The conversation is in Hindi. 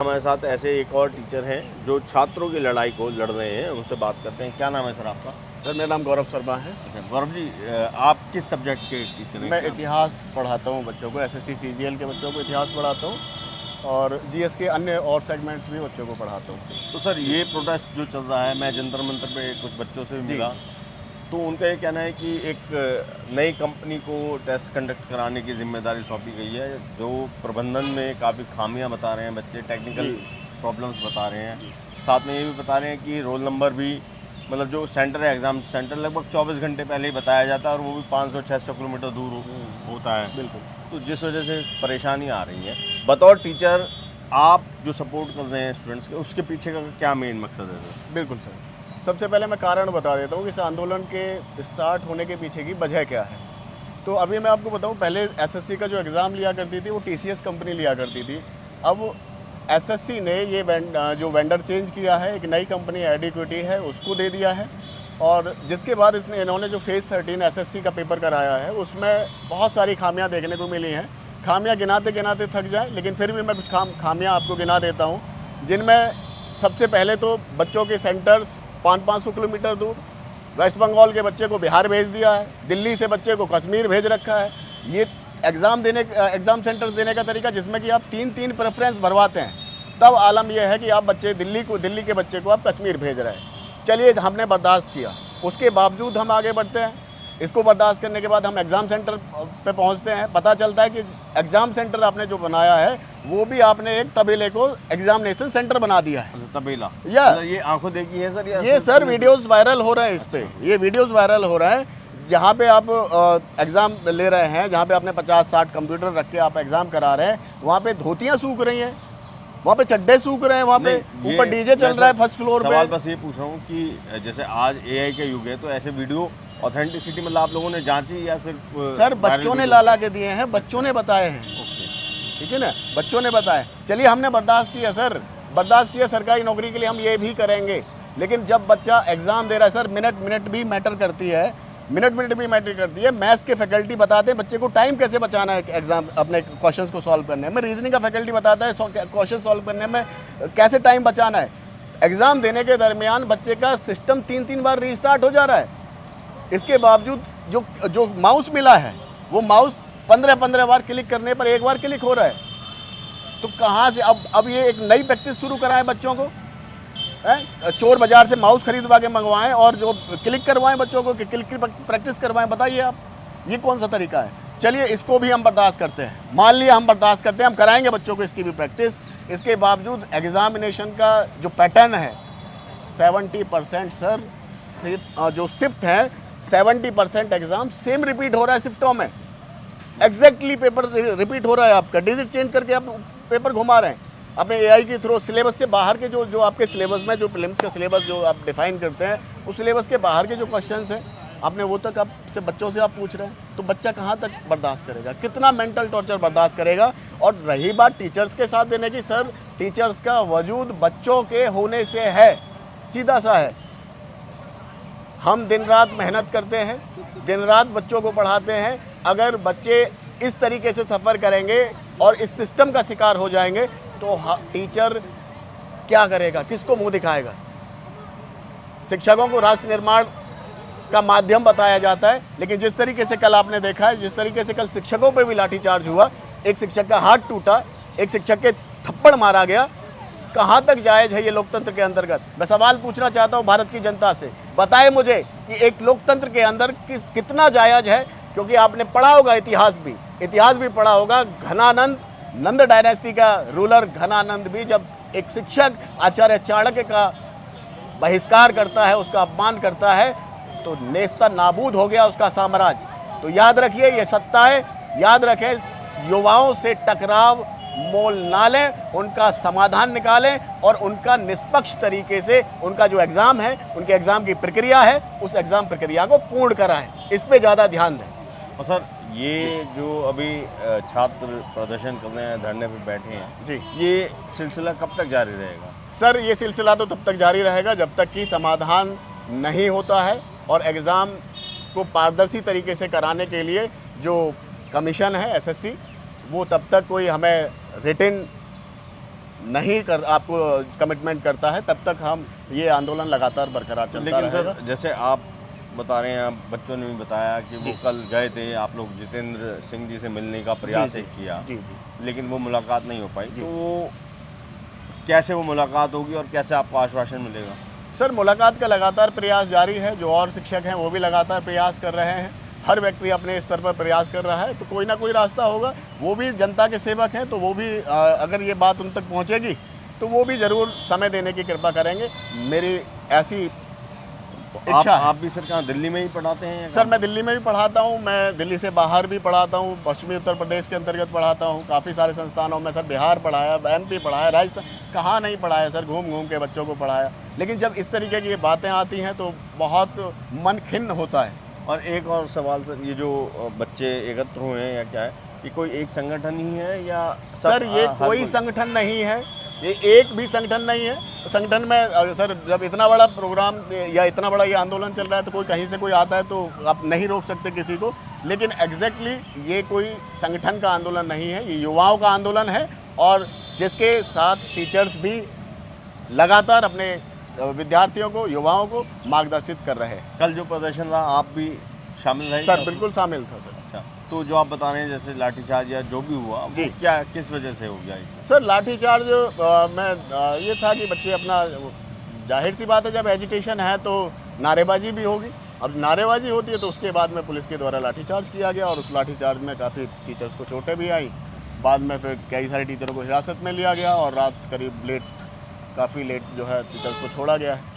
हमारे साथ ऐसे एक और टीचर हैं जो छात्रों की लड़ाई को लड़ रहे हैं, उनसे बात करते हैं। क्या नाम है सर आपका? सर मेरा नाम गौरव शर्मा है। अच्छा गौरव जी, आप किस सब्जेक्ट के टीचर हैं? मैं इतिहास पढ़ाता हूँ बच्चों को, एसएससी सीजीएल के बच्चों को इतिहास पढ़ाता हूँ और जीएस के अन्य और सेगमेंट्स भी बच्चों को पढ़ाता हूँ। तो सर ये प्रोटेस्ट जो चल रहा है, मैं जंतर मंतर पे कुछ बच्चों से भी मिला, तो उनका ये कहना है कि एक नई कंपनी को टेस्ट कंडक्ट कराने की जिम्मेदारी सौंपी गई है, जो प्रबंधन में काफ़ी खामियां बता रहे हैं, बच्चे टेक्निकल प्रॉब्लम्स बता रहे हैं। साथ में ये भी बता रहे हैं कि रोल नंबर भी, मतलब जो सेंटर है, एग्ज़ाम सेंटर लगभग 24 घंटे पहले ही बताया जाता है और वो भी 500-600 किलोमीटर दूर होता है। बिल्कुल। तो जिस वजह से परेशानी आ रही है, बतौर टीचर आप जो सपोर्ट कर रहे हैं स्टूडेंट्स के, उसके पीछे का क्या मेन मकसद है सर? बिल्कुल सर, सबसे पहले मैं कारण बता देता हूँ कि इस आंदोलन के स्टार्ट होने के पीछे की वजह क्या है। तो अभी मैं आपको बताऊँ, पहले एसएससी का जो एग्ज़ाम लिया करती थी वो टीसीएस कंपनी लिया करती थी। अब एसएससी ने ये जो वेंडर चेंज किया है, एक नई कंपनी एडिक्विटी है उसको दे दिया है। और जिसके बाद इन्होंने जो फेज़ 13 एसएससी का पेपर कराया है उसमें बहुत सारी खामियां देखने को मिली हैं। खामियां गिनाते गिनाते थक जाए, लेकिन फिर भी मैं कुछ खामियां आपको गिना देता हूं, जिनमें सबसे पहले तो बच्चों के सेंटर्स 500-500 किलोमीटर दूर, वेस्ट बंगाल के बच्चे को बिहार भेज दिया है, दिल्ली से बच्चे को कश्मीर भेज रखा है। ये एग्ज़ाम सेंटर्स देने का तरीका जिसमें कि आप 3-3 प्रेफरेंस भरवाते हैं, तब आलम यह है कि आप दिल्ली के बच्चे को आप कश्मीर भेज रहे हैं। चलिए, हमने बर्दाश्त किया, उसके बावजूद हम आगे बढ़ते हैं। इसको बर्दाश्त करने के बाद हम एग्ज़ाम सेंटर पे पहुंचते हैं, पता चलता है कि एग्ज़ाम सेंटर आपने जो बनाया है वो भी आपने एक तबेले को एग्जामिनेशन सेंटर बना दिया है। तबेला या ये आंखों देखी है सर? ये सर वीडियोस वायरल हो रहे हैं, इस पे ये वीडियोस वायरल हो रहे हैं जहाँ पे आप एग्ज़ाम ले रहे हैं, जहाँ पे आपने 50-60 कंप्यूटर रख के आप एग्ज़ाम करा रहे हैं, वहाँ पे धोतियाँ सूख रही हैं, वहाँ पे चड्डे सूख रहे हैं, वहाँ पे ऊपर डीजे चल रहा है फर्स्ट फ्लोर पे। सवाल बस ये पूछ रहा हूँ कि जैसे आज एआई का युग है, तो ऐसे वीडियो ऑथेंटिसिटी मतलब आप लोगों ने जांची या सिर्फ? सर बच्चों ने ला के दिए हैं, बच्चों ने बताए हैं। ठीक है ना, बच्चों ने बताया। चलिए, हमने बर्दाश्त किया सर, बर्दाश्त किया, सरकारी नौकरी के लिए हम ये भी करेंगे। लेकिन जब बच्चा एग्ज़ाम दे रहा है सर, मिनट भी मैटर करती है, मिनट भी मैटर करती है। मैथ्स के फैकल्टी बताते हैं बच्चे को टाइम कैसे बचाना है एग्ज़ाम अपने क्वेश्चंस को सॉल्व करने में, रीजनिंग का फैकल्टी बताता है क्वेश्चन सॉल्व करने में कैसे टाइम बचाना है। एग्ज़ाम देने के दरमियान बच्चे का सिस्टम 3-3 बार रीस्टार्ट हो जा रहा है। इसके बावजूद जो माउस मिला है, वो माउस 15-15 बार क्लिक करने पर एक बार क्लिक हो रहा है। तो कहाँ से अब ये एक नई प्रैक्टिस शुरू कराएं बच्चों को? चोर बाजार से माउस खरीदवा के मंगवाएं और जो क्लिक करवाएं बच्चों को कि क्लिक की प्रैक्टिस करवाएं? बताइए आप, ये कौन सा तरीका है? चलिए, इसको भी हम बर्दाश्त करते हैं, मान लिया हम बर्दाश्त करते हैं, हम कराएंगे बच्चों को इसकी भी प्रैक्टिस। इसके बावजूद एग्जामिनेशन का जो पैटर्न है, 70% सर जो शिफ्ट है, 70% एग्जाम सेम रिपीट हो रहा है शिफ्टों में। एग्जैक्टली पेपर रिपीट हो रहा है आपका, डिजिट चेंज करके आप पेपर घुमा रहे हैं अपने एआई के थ्रू। सिलेबस से बाहर के जो आपके सिलेबस में, जो प्रीलिम्स का सिलेबस जो आप डिफाइन करते हैं, उस सिलेबस के बाहर के जो क्वेश्चंस हैं आपने वो तक आपसे बच्चों से आप पूछ रहे हैं। तो बच्चा कहाँ तक बर्दाश्त करेगा, कितना मेंटल टॉर्चर बर्दाश्त करेगा? और रही बात टीचर्स के साथ देने की, सर टीचर्स का वजूद बच्चों के होने से है, सीधा सा है। हम दिन रात मेहनत करते हैं, दिन रात बच्चों को पढ़ाते हैं। अगर बच्चे इस तरीके से सफ़र करेंगे और इस सिस्टम का शिकार हो जाएंगे तो टीचर क्या करेगा, किसको मुंह दिखाएगा? शिक्षकों को राष्ट्र निर्माण का माध्यम बताया जाता है, लेकिन जिस तरीके से कल आपने देखा है, जिस तरीके से कल शिक्षकों पर भी लाठीचार्ज हुआ, एक शिक्षक का हाथ टूटा, एक शिक्षक के थप्पड़ मारा गया, कहाँ तक जायज़ है ये लोकतंत्र के अंतर्गत? मैं सवाल पूछना चाहता हूँ भारत की जनता से, बताए मुझे कि एक लोकतंत्र के अंदर कितना जायज़ है? क्योंकि आपने पढ़ा होगा इतिहास भी पढ़ा होगा। नंद डायनेस्टी का रूलर घनानंद भी जब एक शिक्षक आचार्य चाणक्य का बहिष्कार करता है, उसका अपमान करता है, तो नेस्ता नाबूद हो गया उसका साम्राज्य। तो याद रखिए, ये सत्ता है, याद रखें, युवाओं से टकराव मोल ना लें, उनका समाधान निकालें और उनका निष्पक्ष तरीके से उनका जो एग्ज़ाम है, उनके एग्ज़ाम की प्रक्रिया है, उस एग्ज़ाम प्रक्रिया को पूर्ण कराएं। इस पे ज़्यादा ध्यान दें। और सर, ये जो अभी छात्र प्रदर्शन कर रहे हैं, धरने पे बैठे हैं जी, ये सिलसिला कब तक जारी रहेगा? सर ये सिलसिला तो तब तक जारी रहेगा जब तक कि समाधान नहीं होता है और एग्ज़ाम को पारदर्शी तरीके से कराने के लिए जो कमीशन है एसएससी, वो तब तक कोई हमें रिटन नहीं कर आपको कमिटमेंट करता है, तब तक हम ये आंदोलन लगातार बरकरार चलता लेकिन रहेगा। सर जैसे आप बता रहे हैं, आप बच्चों ने भी बताया कि वो जी। कल गए थे, आप लोग जितेंद्र सिंह जी से मिलने का प्रयास जी, एक किया, जी जी। लेकिन वो मुलाकात नहीं हो पाई। जी। तो कैसे वो मुलाकात होगी और कैसे आपको आश्वासन मिलेगा? सर मुलाकात का लगातार प्रयास जारी है, जो और शिक्षक हैं वो भी लगातार प्रयास कर रहे हैं, हर व्यक्ति अपने स्तर पर प्रयास कर रहा है, तो कोई ना कोई रास्ता होगा। वो भी जनता के सेवक हैं, तो वो भी अगर ये बात उन तक पहुंचेगी तो वो भी ज़रूर समय देने की कृपा करेंगे, मेरी ऐसी इच्छा है। आप भी सर कहाँ दिल्ली में ही पढ़ाते हैं या सर कहाँ? मैं दिल्ली में भी पढ़ाता हूँ, मैं दिल्ली से बाहर भी पढ़ाता हूँ, पश्चिमी उत्तर प्रदेश के अंतर्गत पढ़ाता हूँ, काफ़ी सारे संस्थानों में सर, बिहार पढ़ाया, MP पढ़ाया, राजस्थान, कहाँ नहीं पढ़ाया सर, घूम घूम के बच्चों को पढ़ाया। लेकिन जब इस तरीके की ये बातें आती हैं तो बहुत मन खिन्न होता है। और एक और सवाल सर, ये जो बच्चे एकत्र हुए हैं या क्या है, ये कोई एक संगठन ही है या सर ये हर कोई संगठन नहीं है, ये एक भी संगठन नहीं है। संगठन में सर जब इतना बड़ा प्रोग्राम या इतना बड़ा ये आंदोलन चल रहा है तो कोई कहीं से कोई आता है तो आप नहीं रोक सकते किसी को। लेकिन एग्जैक्टली ये कोई संगठन का आंदोलन नहीं है, ये युवाओं का आंदोलन है, और जिसके साथ टीचर्स भी लगातार अपने विद्यार्थियों को, युवाओं को मार्गदर्शित कर रहे हैं। कल जो प्रदर्शन रहा, आप भी शामिल रहे? सर बिल्कुल शामिल था सर। अच्छा, तो जो आप बता रहे हैं जैसे लाठीचार्ज या जो भी हुआ, वो जी। क्या किस वजह से हो गया ये? सर लाठीचार्ज में ये था कि बच्चे अपना, जाहिर सी बात है जब एजिटेशन है तो नारेबाजी भी होगी। अब नारेबाजी होती है तो उसके बाद में पुलिस के द्वारा लाठीचार्ज किया गया, और उस लाठीचार्ज में काफ़ी टीचर्स को चोटें भी आई। बाद में फिर कई सारे टीचरों को हिरासत में लिया गया और रात करीब काफ़ी लेट जो है टीचर्स को छोड़ा गया है।